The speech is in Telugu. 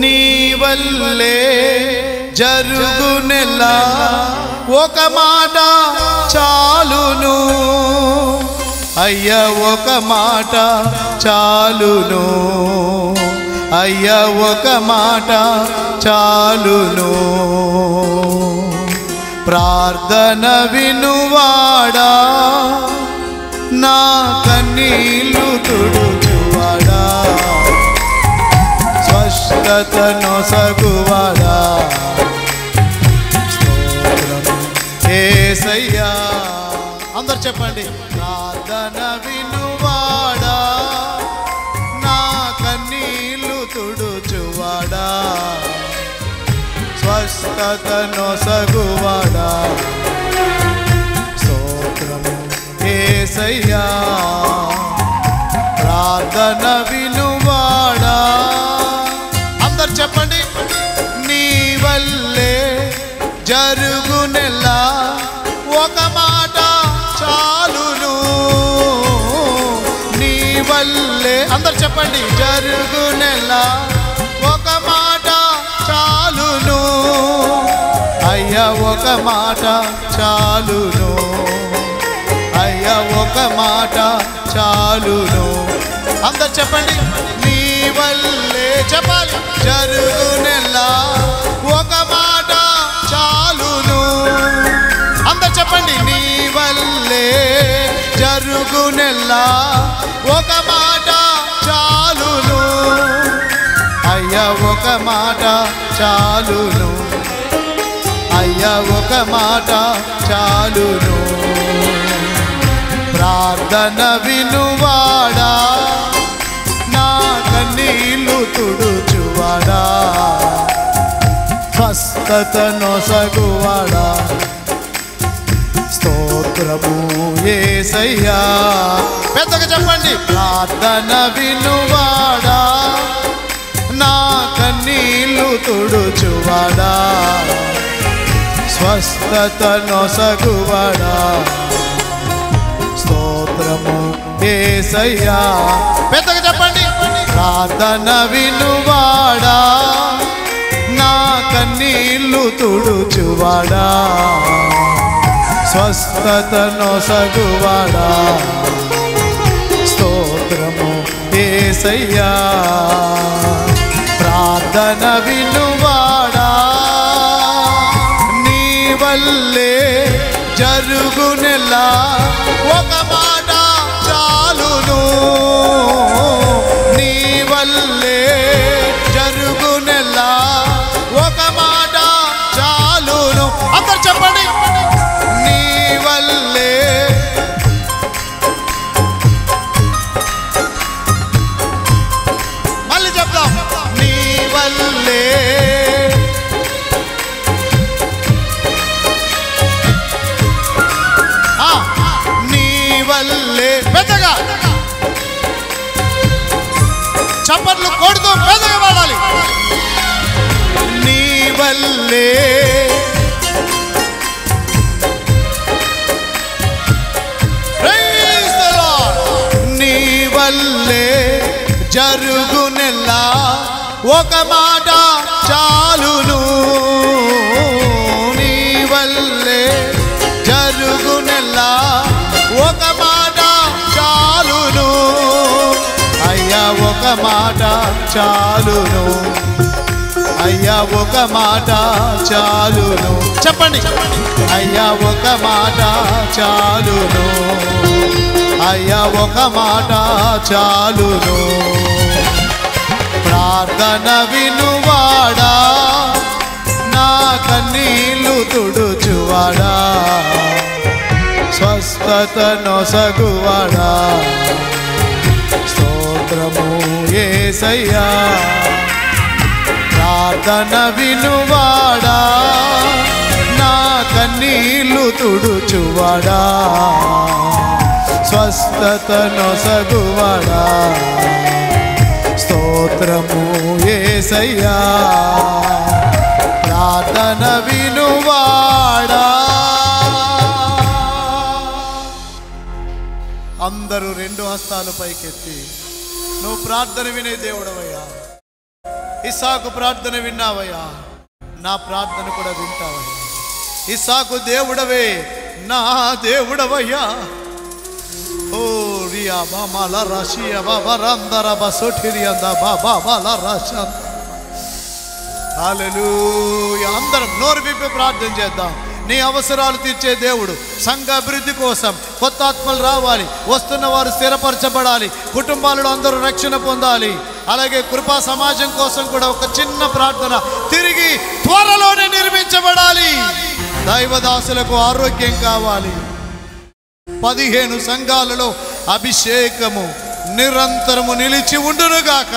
నీ వల్లే జరుగునెలా ఒక మాట చాలును అయ్యా ఒక మాట చాలును అయ్యా ఒక మాట చాలును ప్రార్థన వినువాడా నా కన్నీళ్లు తుడుచువాడా స్వస్థత నొసగువాడా యేసయ్యా అందరు చెప్పండి ప్రార్థన వినువాడా నా కన్నీళ్లు తుడుచువాడా స్వస్థత నొసగువాడా స్తోత్రము యేసయ్యా ప్రార్థన వినువాడా అందరు చెప్పండి నీ వల్లే జరుగునెలా ఒక మాట చాలును నీ వల్లే అందరు చెప్పండి జరుగునెలా ఒక మాట చాలును అయ్యా ఒక మాట చాలును అయ్యా ఒక మాట చాలును అందరు చెప్పండి నీ వల్లే చెప్పాలి జరుగునెలా ఒక మాట చాలును అందరు చెప్పండి నీ వల్లే జరుగునెలా ఒక మాట చాలును అయ్యా ఒక మాట చాలును అయ్యా ఒక మాట చాలును ప్రార్థన వినువాడా నా కన్నీళ్లు తుడుచువాడా స్వస్థత నొసగువాడా స్తోత్రము యేసయ్యా పెద్దగా చెప్పండి ప్రార్థన వినువాడా నా కన్నీళ్లు తుడుచువాడా స్వస్థత నొసగువాడా స్తోత్రము యేసయ్యా పెద్దగా చెప్పండి ప్రార్థన వినువాడా నా కన్నీళ్లు తుడుచువాడా స్వస్థత నొసగువాడా స్తోత్రము యేసయ్యా ప్రార్థన వినువాడా నీ వల్లే జరుగునెలా ఒక మాట చాలును నీ వల్లే జరుగునెలా ఒక మాట చాలును అందరు చెప్పండి నీ వల్లే మళ్ళీ చెప్దాం నీ వల్లే నీ వల్లే పెద్దగా చప్పట్లు కొడుతూ పెద్దగా పాడాలి నీ వల్లే నీ వల్లే జరుగునెలా ఒక మాట చాలును నీ వల్లే జరుగునెలా ఒక మాట చాలును అయ్యా ఒక మాట చాలును అయ్యా ఒక మాట చాలును చెప్పండి అయ్యా ఒక మాట చాలును అయ్యా ఒక మాట చాలును ప్రార్థన వినువాడా నా కన్నీళ్లు తుడుచువాడా స్వస్థత నొసగువాడా స్తోత్రము యేసయ్యా ప్రార్థన వినువాడా నా కన్నీళ్లు తుడుచువాడా స్వస్థత నొసగువాడా స్తోత్రము యేసయ్యా ప్రార్థన వినువాడా అందరూ రెండు హస్తాలు పైకెత్తి నువ్వు ప్రార్థన వినే దేవుడవయ్యా ఇస్సాకు ప్రార్థన విన్నావయ్యా, నా ప్రార్థన కూడా వింటావయ్యా. ఇస్సాకు దేవుడవే, నా దేవుడవయ్యా. ఓ రియా బామాల రాశియా బాబా రందర బసోటిరియంద బాబా బాల రాశా. హల్లెలూయా. అందరం నోరు విప్పి ప్రార్థన చేద్దాం. నీ అవసరాలు తీర్చే దేవుడు. సంఘ అభివృద్ధి కోసం కొత్త ఆత్మలు రావాలి, వస్తున్న వారు స్థిరపరచబడాలి, కుటుంబాలలో అందరూ రక్షణ పొందాలి. అలాగే కృపా సమాజం కోసం కూడా ఒక చిన్న ప్రార్థన, తిరిగి త్వరలోనే నిర్మించబడాలి. దైవదాసులకు ఆరోగ్యం కావాలి. 15 సంఘాలలో అభిషేకము నిరంతరము నిలిచి ఉండునుగాక.